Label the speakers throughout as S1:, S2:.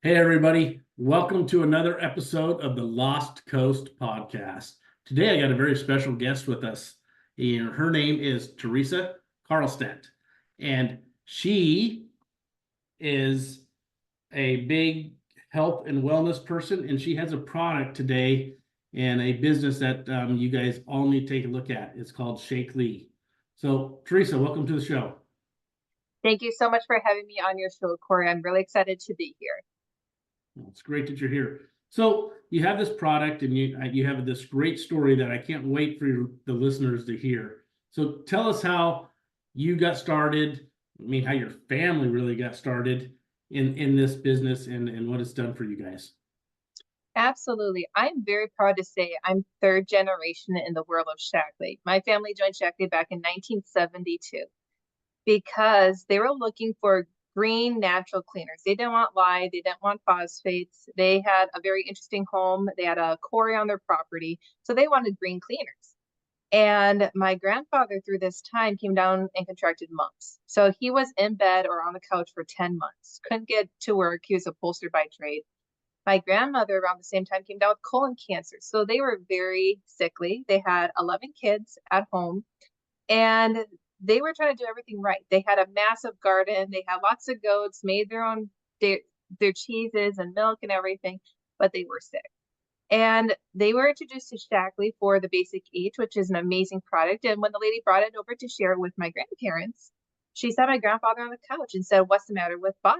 S1: Hey, everybody. Welcome to another episode of the Lost Coast podcast. Today, I got a very special guest with us. And her name is Theresa Carlstedt. And she is a big health and wellness person. And she has a product today and a business that you guys all need to take a look at. It's called Shaklee. So, Theresa, welcome to the show.
S2: Thank you so much for having me on your show, Corey. I'm really excited to be here.
S1: Well, it's great that you're here. So you have this product, and you have this great story that I can't wait for the listeners to hear. So tell us how you got started. I mean, how your family really got started in this business and what it's done for you guys.
S2: Absolutely. I'm very proud to say I'm third generation in the world of Shaqley. My family joined Shaqley back in 1972 because they were looking for green natural cleaners. They didn't want lye, they didn't want phosphates. They had a very interesting home. They had a quarry on their property, so they wanted green cleaners. And my grandfather, through this time, came down and contracted mumps. So he was in bed or on the couch for 10 months, couldn't get to work. He was a upholsterer by trade. My grandmother, around the same time, came down with colon cancer. So they were very sickly. They had 11 kids at home, and they were trying to do everything right. They had a massive garden. They had lots of goats, made their own their cheeses and milk and everything, but they were sick. And they were introduced to Shackley for the Basic H, which is an amazing product. And when the lady brought it over to share it with my grandparents, she sat my grandfather on the couch and said, "What's the matter with Bob?"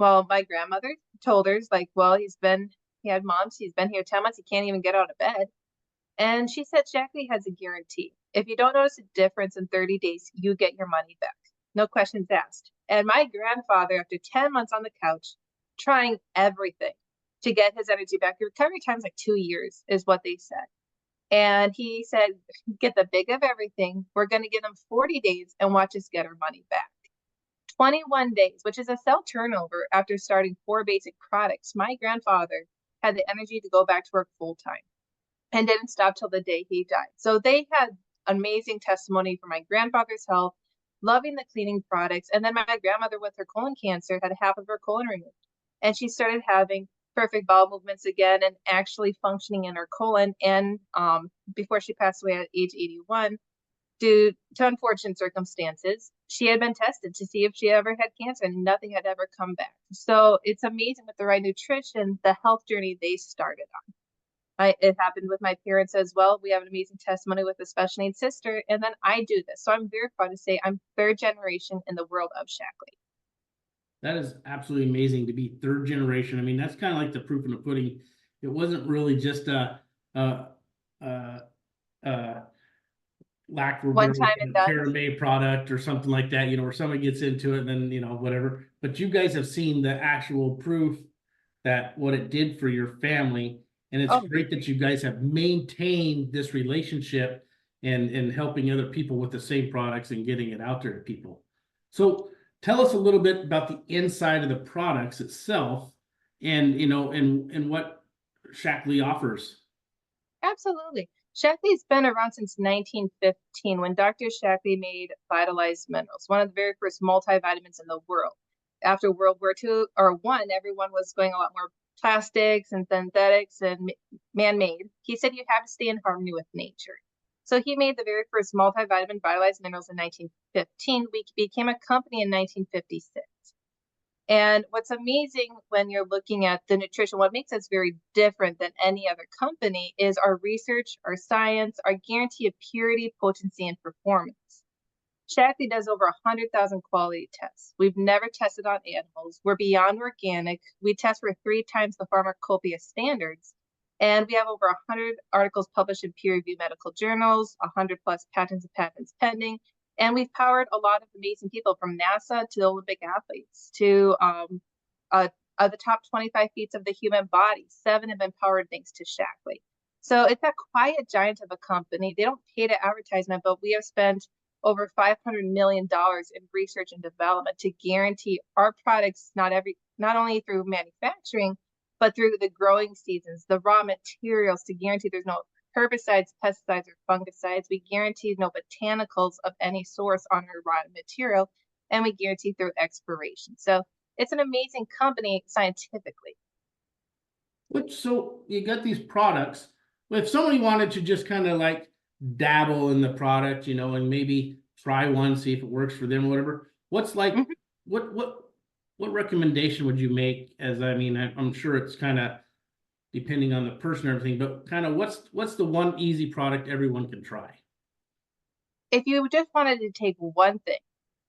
S2: Well, my grandmother told her, like, well, he had mumps, he's been here 10 months, he can't even get out of bed. And she said, Shackley has a guarantee. If you don't notice a difference in 30 days, you get your money back. No questions asked. And my grandfather, after 10 months on the couch, trying everything to get his energy back, the recovery time's like 2 years, is what they said. And he said, get the big of everything. We're going to give them 40 days and watch us get our money back. 21 days, which is a cell turnover after starting 4 basic products. My grandfather had the energy to go back to work full time and didn't stop till the day he died. So they had amazing testimony for my grandfather's health, loving the cleaning products. And then my grandmother, with her colon cancer, had half of her colon removed. And she started having perfect bowel movements again and actually functioning in her colon. And before she passed away at age 81, due to unfortunate circumstances, she had been tested to see if she ever had cancer, and nothing had ever come back. So it's amazing, with the right nutrition, the health journey they started on. It happened with my parents as well. We have an amazing testimony with a special needs sister, and then I do this. So I'm very proud to say I'm third generation in the world of Shackley.
S1: That is absolutely amazing to be third generation. I mean, that's kind of like the proof in the pudding. It wasn't really just a lack for
S2: One
S1: better
S2: time and done.
S1: Caramay product or something like that, where somebody gets into it and then, whatever. But you guys have seen the actual proof that what it did for your family. And it's
S2: Oh,
S1: great that you guys have maintained this relationship and helping other people with the same products and getting it out there to people. So tell us a little bit about the inside of the products itself and what Shaqley offers.
S2: absolutely. Shackley's been around since 1915, when Dr. Shackley made vitalized minerals, one of the very first multivitamins in the world. After World War II or One, everyone was going a lot more plastics and synthetics and man-made. He said you have to stay in harmony with nature. So he made the very first multivitamin vitalized minerals in 1915. We became a company in 1956. And what's amazing when you're looking at the nutrition, what makes us very different than any other company is our research, our science, our guarantee of purity, potency, and performance. Shaklee does over 100,000 quality tests. We've never tested on animals. We're beyond organic. We test for 3 times the pharmacopoeia standards. And we have over 100 articles published in peer-reviewed medical journals, 100 plus patents and patents pending. And we've powered a lot of amazing people, from NASA to the Olympic athletes to the top 25 feet of the human body. 7 have been powered thanks to Shackley. So it's a quiet giant of a company. They don't pay to advertisement, but we have spent over $500 million in research and development to guarantee our products, not only through manufacturing, but through the growing seasons, the raw materials, to guarantee there's no herbicides, pesticides, or fungicides. We guarantee no botanicals of any source on our raw material, and we guarantee through expiration. So It's an amazing company scientifically.
S1: So you got these products. If somebody wanted to just kind of like dabble in the product, and maybe try one, see if it works for them, or whatever. What's like,
S2: Mhm.
S1: what recommendation would you make? I'm sure it's kind of depending on the person and everything, but kind of what's the one easy product everyone can try?
S2: If you just wanted to take one thing,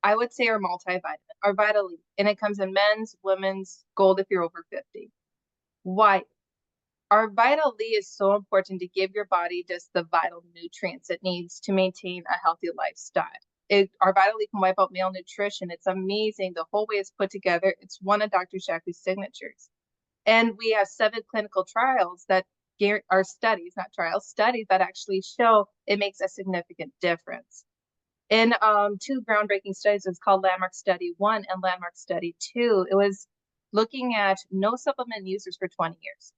S2: I would say our multivitamin, our Vital E, and it comes in men's, women's, gold if you're over 50. Why? Our Vital E is so important to give your body just the vital nutrients it needs to maintain a healthy lifestyle. Our Vital E can wipe out malnutrition. It's amazing. The whole way it's put together. It's one of Dr. Shaqley's signatures. And we have 7 clinical trials that are studies, not trials, studies that actually show it makes a significant difference. In 2 groundbreaking studies, it's called Landmark Study 1 and Landmark Study 2. It was looking at no supplement users for 20 years.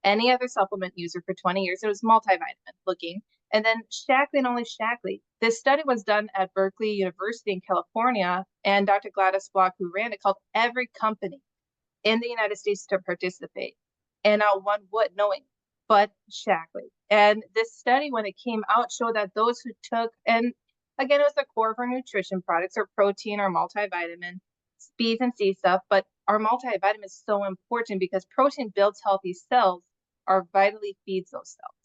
S2: Any other supplement user for 20 years. It was multivitamin looking. And then Shaklee and only Shaklee. This study was done at Berkeley University in California, and Dr. Gladys Block, who ran it, called every company in the United States to participate. And one would knowing, but Shaklee. And this study, when it came out, showed that those who took, and again, it was the core of our nutrition products, our protein, our multivitamin, B's and C stuff, but our multivitamin is so important because protein builds healthy cells, our vitally feeds those cells.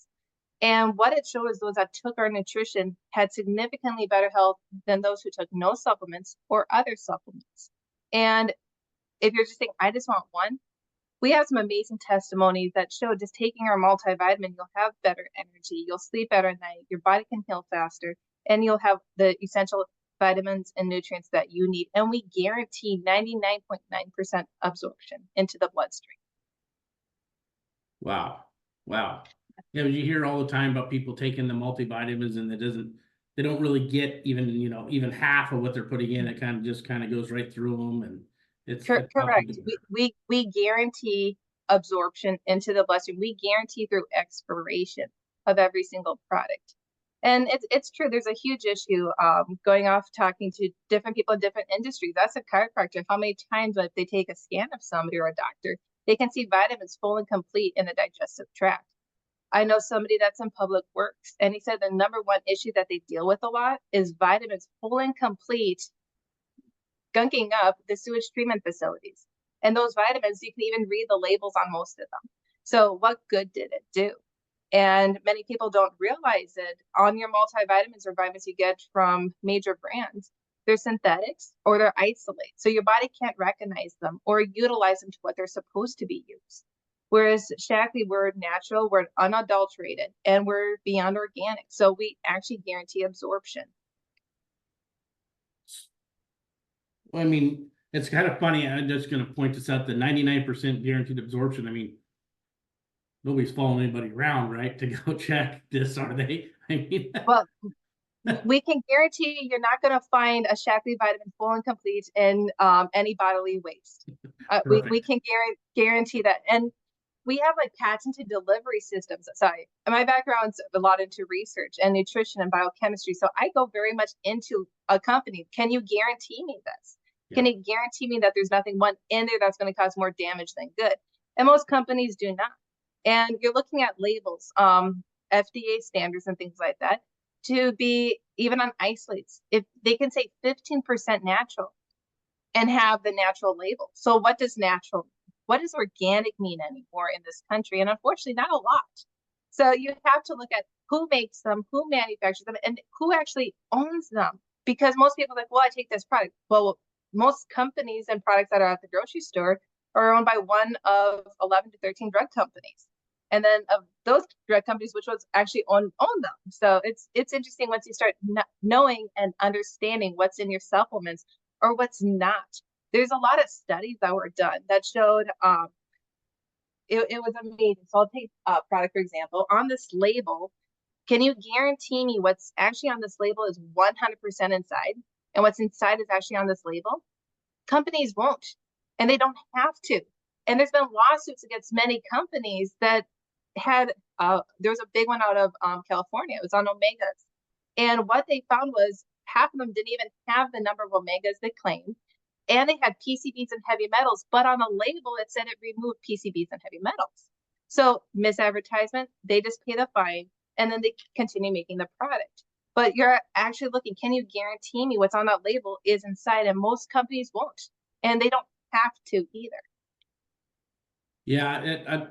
S2: And what it showed is those that took our nutrition had significantly better health than those who took no supplements or other supplements. And if you're just saying, I just want one, we have some amazing testimonies that show just taking our multivitamin, you'll have better energy, you'll sleep better at night, your body can heal faster, and you'll have the essential vitamins and nutrients that you need. And we guarantee 99.9% absorption into the bloodstream.
S1: Wow. Wow. Yeah, but you hear all the time about people taking the multivitamins and they don't really get even half of what they're putting in. It kind of goes right through them, and it's
S2: Correct. We guarantee absorption into the bloodstream. We guarantee through expiration of every single product. And it's true. There's a huge issue going off talking to different people in different industries. That's a chiropractor. How many times if they take a scan of somebody or a doctor, they can see vitamins full and complete in the digestive tract. I know somebody that's in public works, and he said the number one issue that they deal with a lot is vitamins full and complete gunking up the sewage treatment facilities. And those vitamins, you can even read the labels on most of them. So what good did it do? And many people don't realize it. On your multivitamins or vitamins you get from major brands, they're synthetics or they're isolate. So your body can't recognize them or utilize them to what they're supposed to be used. Whereas Shaklee, we're natural, we're unadulterated, and we're beyond organic. So we actually guarantee absorption.
S1: It's kind of funny. I'm just going to point this out: the 99% guaranteed absorption. Nobody's following anybody around, right, to go check this, are they?
S2: Well, we can guarantee you're not going to find a Shaklee vitamin full and complete in any bodily waste. We can guarantee that. And we have like patented delivery systems. Sorry, my background's a lot into research and nutrition and biochemistry. So I go very much into a company. Can you guarantee me this?
S1: Yeah.
S2: Can you guarantee me that there's nothing one in there that's going to cause more damage than good? And most companies do not. And you're looking at labels, FDA standards and things like that, to be even on isolates. If they can say 15% natural and have the natural label. So what does natural mean? What does organic mean anymore in this country? And unfortunately, not a lot. So you have to look at who makes them, who manufactures them, and who actually owns them. Because most people are like, well, I take this product. Well, most companies and products that are at the grocery store are owned by one of 11 to 13 drug companies. And then of those drug companies, which ones actually own them. So it's interesting once you start knowing and understanding what's in your supplements or what's not. There's a lot of studies that were done that showed it was amazing. So I'll take a product, for example. On this label, can you guarantee me what's actually on this label is 100% inside? And what's inside is actually on this label? Companies won't. And they don't have to. And there's been lawsuits against many companies that had, there was a big one out of California. It was on omegas. And what they found was half of them didn't even have the number of omegas they claimed. and they had PCBs and heavy metals, but on the label it said it removed PCBs and heavy metals. So misadvertisement, they just pay the fine and then they continue making the product. But you're actually looking, can you guarantee me what's on that label is inside? And most companies won't, and they don't have to either.
S1: Yeah,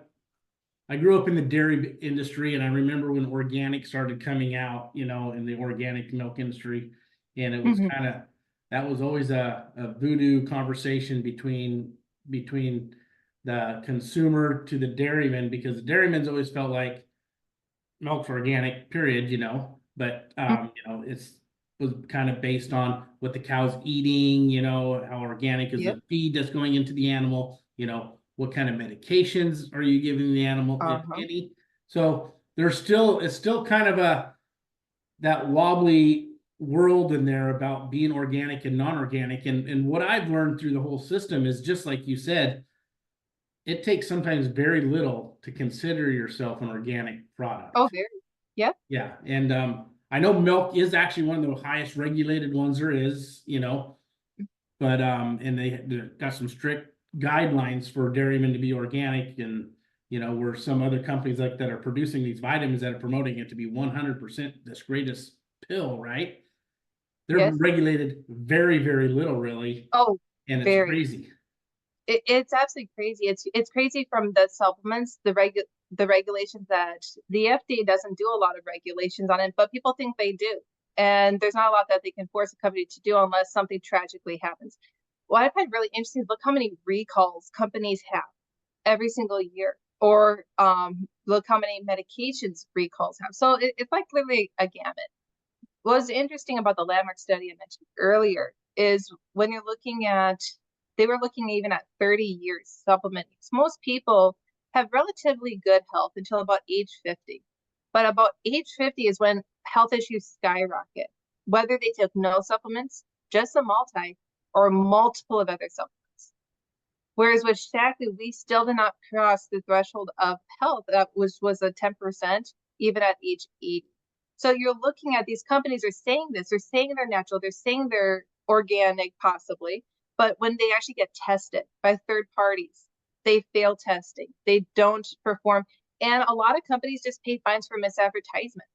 S1: I grew up in the dairy industry, and I remember when organic started coming out, in the organic milk industry, and it was kind of, that was always a voodoo conversation between the consumer to the dairyman, because the dairyman's always felt like milk's organic, period, but it's was kind of based on what the cow's eating, how organic is the feed that's going into the animal, what kind of medications are you giving the animal, if any. So it's still kind of that wobbly world in there about being organic and non-organic. And what I've learned through the whole system is, just like you said, it takes sometimes very little to consider yourself an organic product.
S2: Oh, very. Yeah.
S1: Yeah. And I know milk is actually one of the highest regulated ones there is, but and they got some strict guidelines for dairymen to be organic, and where some other companies like that are producing these vitamins that are promoting it to be 100% this greatest pill, right? They're regulated very, very little, really.
S2: Oh,
S1: and it's crazy.
S2: It's absolutely crazy. It's crazy from the supplements, the regulations that the FDA doesn't do a lot of regulations on it, but people think they do. And there's not a lot that they can force a company to do unless something tragically happens. What I find really interesting is look how many recalls companies have every single year, or look how many medications recalls have. So it's like literally a gamut. What's interesting about the landmark study I mentioned earlier is when you're looking at, they were looking even at 30 years supplement use. Most people have relatively good health until about age 50. But about age 50 is when health issues skyrocket, whether they took no supplements, just a multi, or multiple of other supplements. Whereas with Shaqley, we still did not cross the threshold of health that was a 10%, even at age 80. So you're looking at these companies are saying this, they're saying they're natural, they're saying they're organic possibly, but when they actually get tested by third parties, they fail testing, they don't perform. And a lot of companies just pay fines for misadvertisement.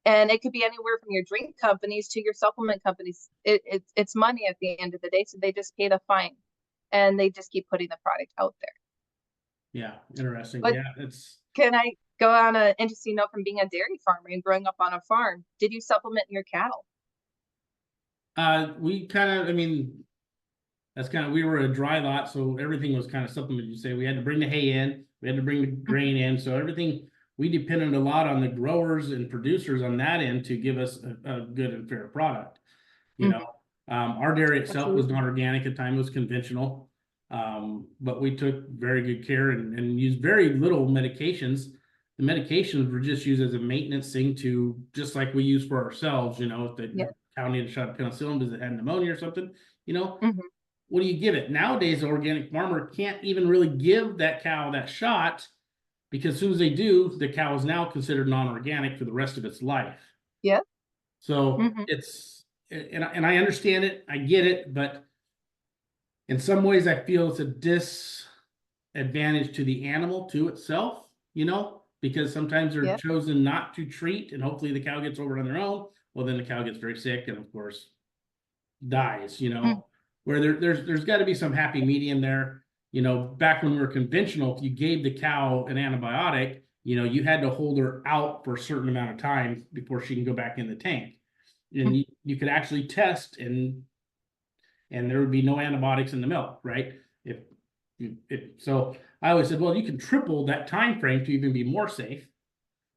S2: And it could be anywhere from your drink companies to your supplement companies. It's money at the end of the day, so they just pay the fine and they just keep putting the product out there.
S1: Yeah, interesting.
S2: But
S1: yeah, it's.
S2: Can I go on an interesting note from being a dairy farmer and growing up on a farm? Did you supplement your cattle?
S1: We kind of, we were a dry lot, so everything was kind of supplemented. You say we had to bring the hay in, we had to bring the grain in, so everything, we depended a lot on the growers and producers on that end to give us a good and fair product. Our dairy itself was not organic at the time; it was conventional, but we took very good care and used very little medications. The medications were just used as a maintenance thing, to just like we use for ourselves. If the cow needed a shot of penicillin because it had pneumonia or something, what do you give it? Nowadays, the organic farmer can't even really give that cow that shot, because as soon as they do, the cow is now considered non-organic for the rest of its life.
S2: Yeah.
S1: So it's, and I understand it, I get it, but in some ways I feel it's a disadvantage to the animal, to itself, because sometimes they're chosen not to treat, and hopefully the cow gets over it on their own. Well, then the cow gets very sick and of course dies, where there's got to be some happy medium there. Back when we were conventional, if you gave the cow an antibiotic, you had to hold her out for a certain amount of time before she can go back in the tank. And you could actually test, and there would be no antibiotics in the milk, right? So I always said, well, you can triple that time frame to even be more safe,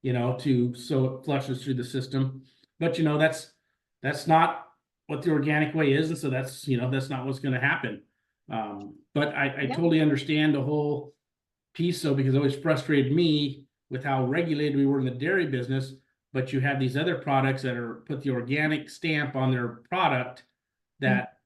S1: so it flushes through the system. But that's not what the organic way is, and so that's not what's going to happen. But I totally understand the whole piece, though, because it always frustrated me with how regulated we were in the dairy business. But you have these other products that are put the organic stamp on their product that,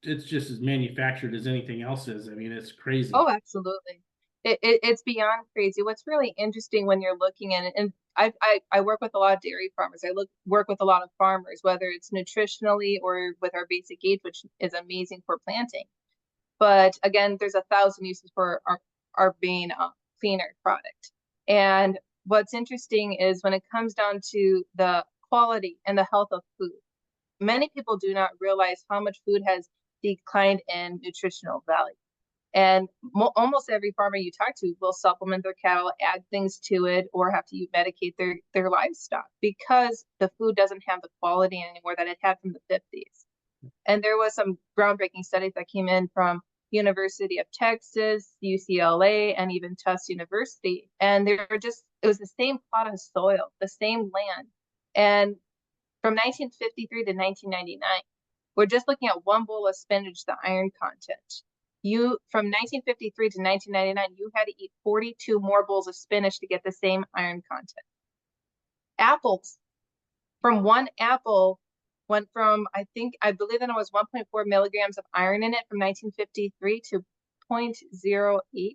S1: it's just as manufactured as anything else is. It's crazy.
S2: Oh, absolutely. It's beyond crazy. What's really interesting when you're looking at it, and I work with a lot of dairy farmers. Work with a lot of farmers, whether it's nutritionally or with our basic age, which is amazing for planting. But again, there's 1,000 uses for our being cleaner product. And what's interesting is when it comes down to the quality and the health of food, many people do not realize how much food has declined in nutritional value. And almost every farmer you talk to will supplement their cattle, add things to it, or have to medicate their livestock because the food doesn't have the quality anymore that it had from the 50s. And there was some groundbreaking studies that came in from University of Texas, UCLA, and even Tufts University. And it was the same plot of soil, the same land. And from 1953 to 1999, we're just looking at one bowl of spinach, the iron content. From 1953 to 1999, you had to eat 42 more bowls of spinach to get the same iron content. Apples, from one apple went from, I believe that it was 1.4 milligrams of iron in it from 1953 to 0.08.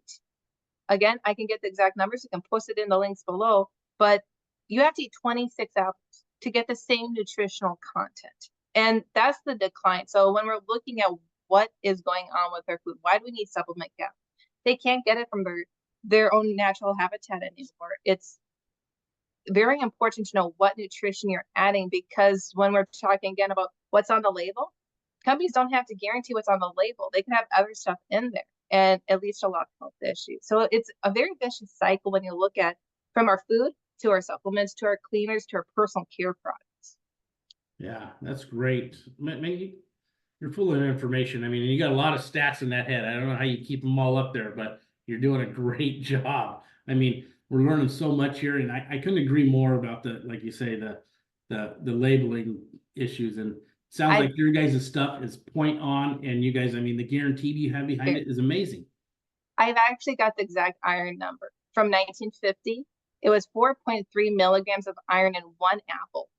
S2: Again, I can get the exact numbers. You can post it in the links below, but you have to eat 26 apples to get the same nutritional content. And that's the decline. So when we're looking at what is going on with their food, why do we need supplement cattle? They can't get it from their own natural habitat anymore. It's very important to know what nutrition you're adding, because when we're talking again about what's on the label, companies don't have to guarantee what's on the label. They can have other stuff in there and at least a lot of health issues. So it's a very vicious cycle when you look at from our food to our supplements to our cleaners to our personal care products.
S1: Yeah, that's great. You're full of information. I mean, you got a lot of stats in that head. I don't know how you keep them all up there, but you're doing a great job. I mean, we're learning so much here, and I couldn't agree more about like you say, the labeling issues. And it sounds like your guys' stuff is point on, and you guys, I mean, the guarantee you have behind it is amazing.
S2: I've actually got the exact iron number from 1950. It was 4.3 milligrams of iron in one apple.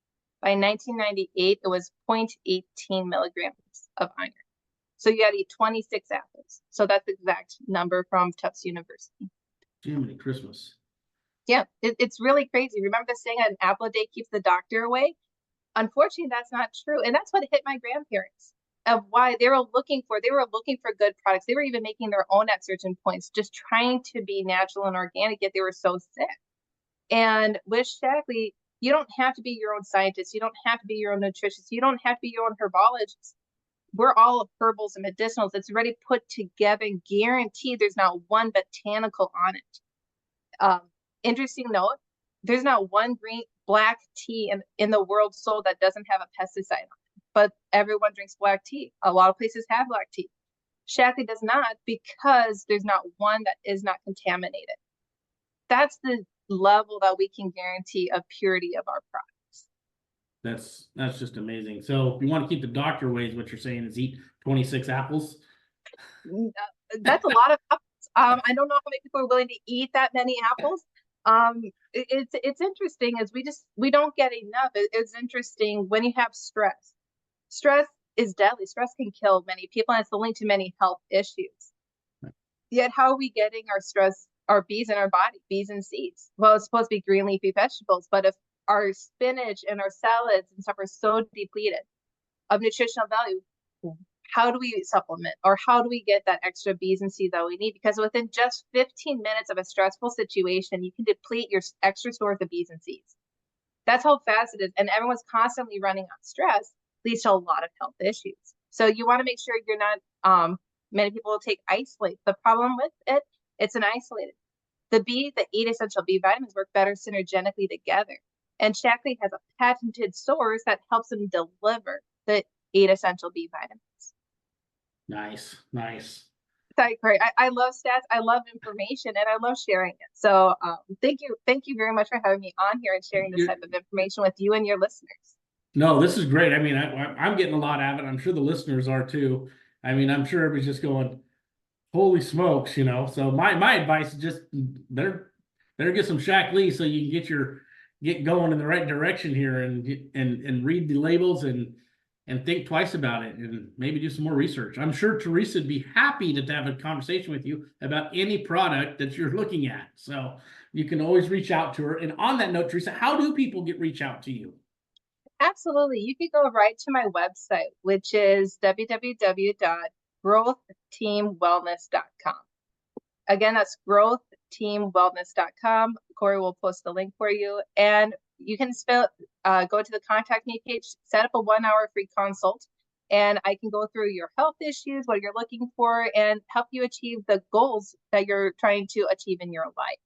S2: By 1998, it was 0.18 milligrams of iron. So you had to eat 26 apples. So that's the exact number from Tufts University.
S1: Jiminy Christmas.
S2: Yeah, it's really crazy. Remember the saying, an apple a day keeps the doctor away? Unfortunately, that's not true. And that's what hit my grandparents of why they were looking for good products. They were even making their own at certain points, just trying to be natural and organic, yet they were so sick. And with Shaqley, you don't have to be your own scientist. You don't have to be your own nutritionist. You don't have to be your own herbologist. We're all herbals and medicinals. It's already put together and guaranteed there's not one botanical on it. Interesting note, there's not one black tea in the world sold that doesn't have a pesticide on it, but everyone drinks black tea. A lot of places have black tea. Shaqley does not, because there's not one that is not contaminated. That's the level that we can guarantee of purity of our products.
S1: That's just amazing. So if you want to keep the doctor away, is what you're saying, is eat 26 apples?
S2: That's a lot of apples. I don't know how many people are willing to eat that many apples. It's interesting as we don't get enough. It's interesting when you have stress. Stress is deadly. Stress can kill many people, and it's linked to many health issues. Yet how are we getting our stress, our B's in our body, B's and C's? Well, it's supposed to be green leafy vegetables, but if our spinach and our salads and stuff are so depleted of nutritional value, how do we supplement, or how do we get that extra B's and C's that we need? Because within just 15 minutes of a stressful situation, you can deplete your extra stores of B's and C's. That's how fast it is. And everyone's constantly running on stress, leads to a lot of health issues. So you want to make sure you're not, many people will take isolate. The problem with it, it's an isolated. The 8 essential B vitamins work better synergetically together. And Shaqley has a patented source that helps them deliver the 8 essential B vitamins.
S1: Nice.
S2: Sorry, Corey. I love stats. I love information, and I love sharing it. So thank you very much for having me on here and sharing this type of information with you and your listeners.
S1: No, this is great. I mean, I'm getting a lot out of it. I'm sure the listeners are too. I mean, I'm sure everybody's just going, holy smokes, you know. So my advice is just better get some Shaqley so you can get going in the right direction here, and read the labels and think twice about it, and maybe do some more research. I'm sure Theresa would be happy to have a conversation with you about any product that you're looking at. So you can always reach out to her. And on that note, Theresa, how do people reach out to you?
S2: Absolutely. You can go right to my website, which is www.growthteamwellness.com. Again, that's growthteamwellness.com. Corey will post the link for you. And you can go to the contact me page, set up a 1-hour free consult, and I can go through your health issues, what you're looking for, and help you achieve the goals that you're trying to achieve in your life.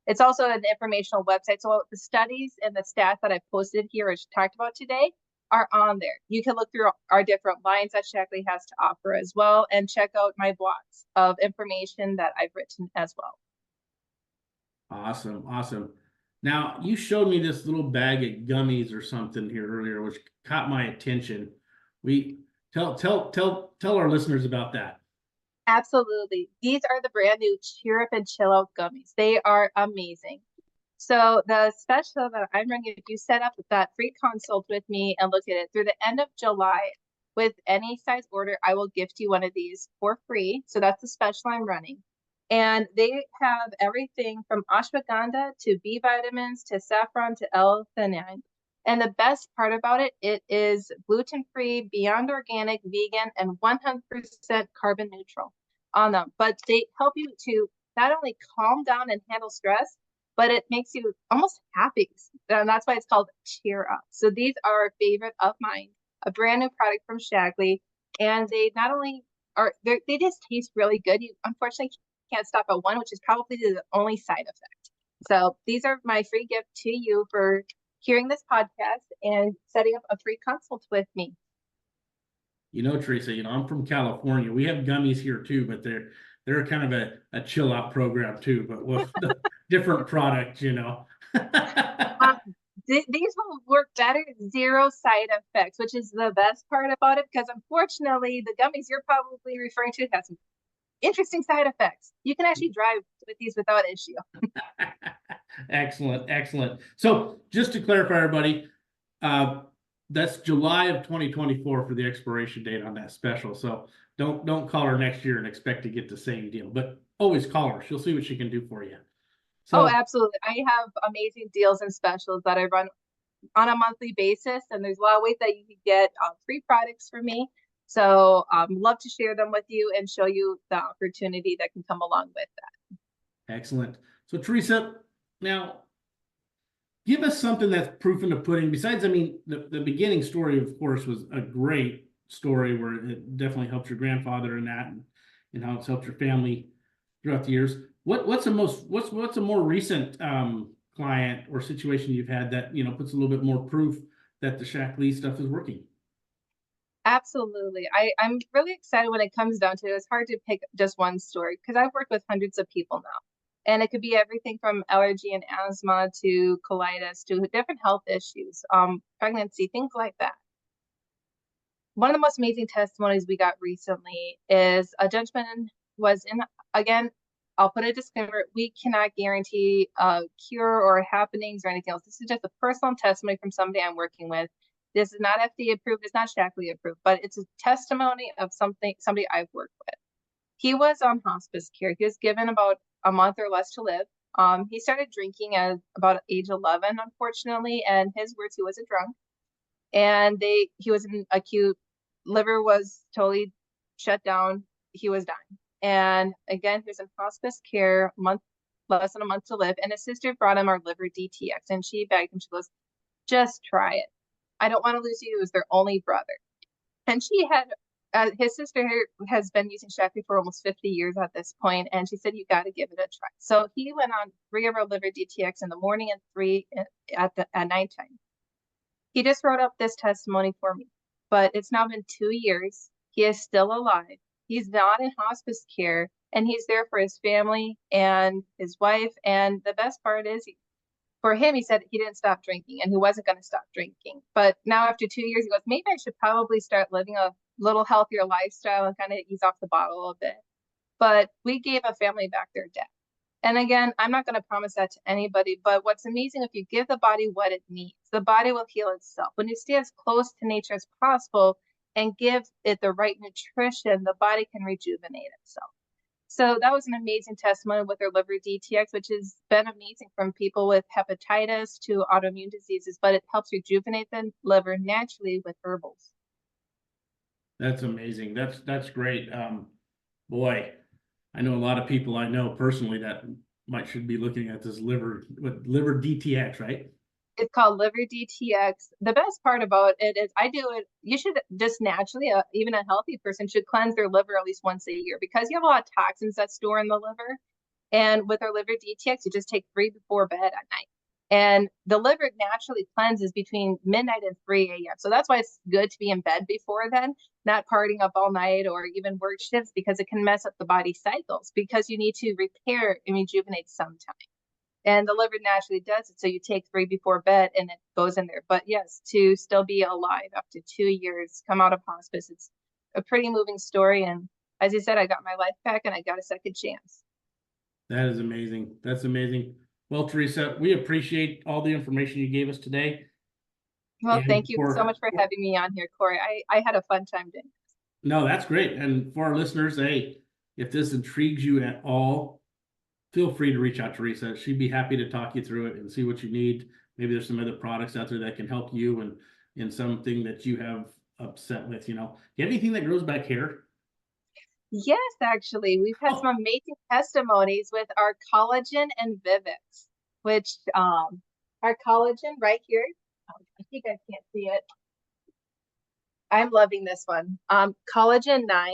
S2: It's also an informational website. So the studies and the stats that I posted here or talked about today are on there. You can look through our different lines that Shaqley has to offer as well, and check out my blogs of information that I've written as well.
S1: Awesome, awesome. Now, you showed me this little bag of gummies or something here earlier, which caught my attention. We tell our listeners about that.
S2: Absolutely. These are the brand new Cheer Up and Chill Out gummies. They are amazing. So the special that I'm running, if you set up that free consult with me and look at it through the end of July, with any size order, I will gift you one of these for free. So that's the special I'm running. And they have everything from ashwagandha to B vitamins to saffron to L-theanine. And the best part about it, it is gluten-free, beyond organic, vegan, and 100% carbon neutral on them. But they help you to not only calm down and handle stress, but it makes you almost happy. And that's why it's called Cheer Up. So these are a favorite of mine, a brand new product from Shaqley. And they not only they just taste really good. You unfortunately can't stop at one, which is probably the only side effect. So these are my free gift to you for hearing this podcast and setting up a free consult with me.
S1: You know, Theresa, I'm from California. We have gummies here too, but they're kind of a chill out program too, but with the different products.
S2: These will work better, 0 side effects, which is the best part about it, because unfortunately the gummies you're probably referring to have some interesting side effects. You can actually drive with these without issue.
S1: Excellent, excellent. So just to clarify, everybody, that's July of 2024 for the expiration date on that special. So don't call her next year and expect to get the same deal, but always call her. She'll see what she can do for you.
S2: So, absolutely. I have amazing deals and specials that I run on a monthly basis, and there's a lot of ways that you can get free products from me. So love to share them with you and show you the opportunity that can come along with that.
S1: Excellent. So Theresa, now give us something that's proof in the pudding. Besides, the beginning story, of course, was a great story where it definitely helped your grandfather in that, and how it's helped your family throughout the years. What's a more recent client or situation you've had that puts a little bit more proof that the Shaqley stuff is working?
S2: Absolutely. I'm really excited when it comes down to it. It's hard to pick just one story because I've worked with hundreds of people now. And it could be everything from allergy and asthma to colitis to different health issues, pregnancy, things like that. One of the most amazing testimonies we got recently is a gentleman was in, again, I'll put a disclaimer, we cannot guarantee a cure or happenings or anything else. This is just a personal testimony from somebody I'm working with. This is not FDA approved, it's not Shaqley approved, but it's a testimony of somebody I've worked with. He was on hospice care. He was given about a month or less to live. He started drinking at about age 11, unfortunately, and his words, he was a drunk. And he was in acute, liver was totally shut down. He was dying. And again, he was in hospice care, less than a month to live. And his sister brought him our liver DTX, and she begged him. She goes, "Just try it. I don't want to lose you." It was their only brother. And she had, his sister has been using Shaqley for almost 50 years at this point, and she said, "You got to give it a try." So he went on 3 of our liver DTX in the morning and 3 at nighttime. He just wrote up this testimony for me, but it's now been 2 years. He is still alive. He's not in hospice care, and he's there for his family and his wife. And the best part is, for him, he said he didn't stop drinking and he wasn't going to stop drinking. But now after 2 years, he goes, maybe I should probably start living a little healthier lifestyle and kind of ease off the bottle a bit. But we gave a family back their debt. And again, I'm not going to promise that to anybody, but what's amazing, if you give the body what it needs, the body will heal itself. When you stay as close to nature as possible and give it the right nutrition, the body can rejuvenate itself. So that was an amazing testimony with her liver DTX, which has been amazing from people with hepatitis to autoimmune diseases, but it helps rejuvenate the liver naturally with herbals.
S1: That's amazing. That's great. Boy, I know a lot of people I know personally that should be looking at this liver DTX, right?
S2: It's called liver DTX. The best part about it is I do it. You should just naturally, even a healthy person should cleanse their liver at least once a year because you have a lot of toxins that store in the liver. And with our liver DTX, you just take 3 before bed at night. And the liver naturally cleanses between midnight and 3 a.m. So that's why it's good to be in bed before then, not partying up all night or even work shifts because it can mess up the body cycles because you need to repair and rejuvenate sometime. And the liver naturally does it. So you take 3 before bed and it goes in there. But yes, to still be alive up to 2 years, come out of hospice, it's a pretty moving story. And as you said, I got my life back and I got a second chance.
S1: That is amazing. That's amazing. Well, Theresa, we appreciate all the information you gave us today.
S2: Well, thank you so much for having me on here, Corey. I had a fun time doing this.
S1: No, that's great. And for our listeners, hey, if this intrigues you at all, feel free to reach out to Theresa. She'd be happy to talk you through it and see what you need. Maybe there's some other products out there that can help you and in something that you have upset with, you know. Do you have anything that grows back hair?
S2: Yes, actually, we've had some amazing testimonies with our collagen and Vivix, which our collagen right here, I think I can't see it. I'm loving this one. Collagen 9,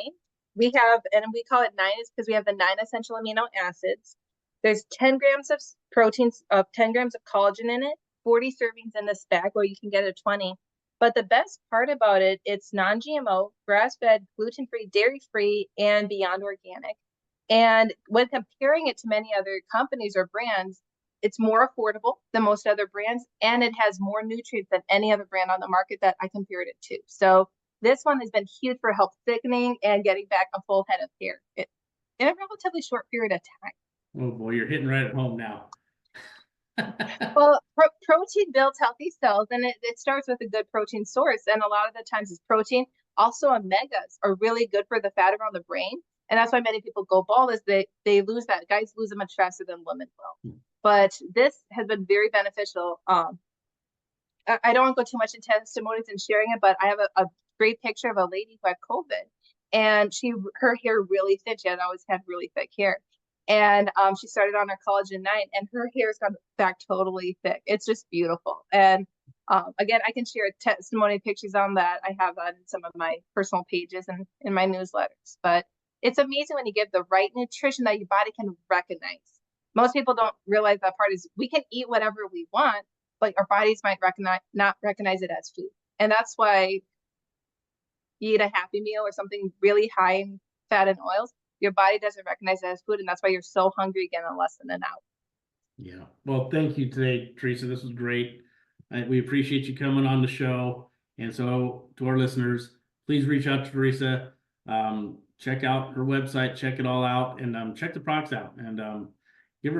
S2: we have, and we call it 9 is because we have the 9 essential amino acids. There's 10 grams of proteins, 10 grams of collagen in it, 40 servings in this bag, or you can get a 20. But the best part about it, it's non-GMO, grass-fed, gluten-free, dairy-free, and beyond organic. And when comparing it to many other companies or brands, it's more affordable than most other brands, and it has more nutrients than any other brand on the market that I compared it to. So this one has been huge for health thickening and getting back a full head of hair in a relatively short period of time.
S1: Oh boy, you're hitting right at home now.
S2: Well, protein builds healthy cells, and it starts with a good protein source. And a lot of the times it's protein. Also, omegas are really good for the fat around the brain. And that's why many people go bald is they lose that. Guys lose it much faster than women will. But this has been very beneficial. I don't want to go too much into testimonies and sharing it, but I have a great picture of a lady who had COVID. And her hair really thin. She had always had really thick hair. And she started on her collagen 9 and her hair's gone back totally thick. It's just beautiful. And again, I can share testimony pictures on that. I have on some of my personal pages and in my newsletters. But it's amazing when you give the right nutrition that your body can recognize. Most people don't realize that part is we can eat whatever we want, but our bodies might not recognize it as food. And that's why you eat a Happy Meal or something really high in fat and oils, your body doesn't recognize it as food, and that's why you're so hungry again in less than an hour. Yeah.
S1: Well, thank you today, Theresa. This was great. We appreciate you coming on the show. And so to our listeners, please reach out to Theresa. Check out her website, check it all out, and check the products out. And give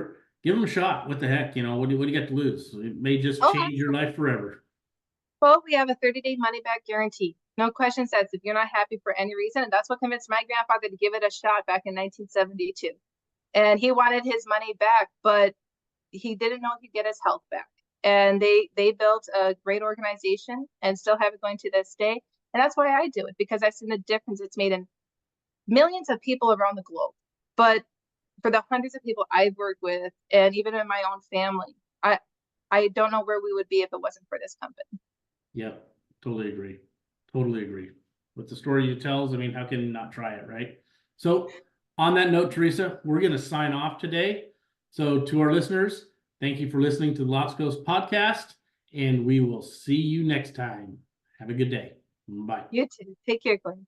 S1: them a shot. What the heck? You know, what do you got to lose? It may just change your life forever.
S2: Well, we have a 30-day money-back guarantee. No questions asked if you're not happy for any reason. And that's what convinced my grandfather to give it a shot back in 1972. And he wanted his money back, but he didn't know he'd get his health back. And they built a great organization and still have it going to this day. And that's why I do it, because I've seen the difference it's made in millions of people around the globe. But for the hundreds of people I've worked with, and even in my own family, I don't know where we would be if it wasn't for this company.
S1: Yeah, totally agree. Totally agree. With the story you tells, I mean, how can you not try it, right? So on that note, Theresa, we're going to sign off today. So to our listeners, thank you for listening to the Lost Coast podcast, and we will see you next time. Have a good day. Bye.
S2: You too. Take care, Glenn.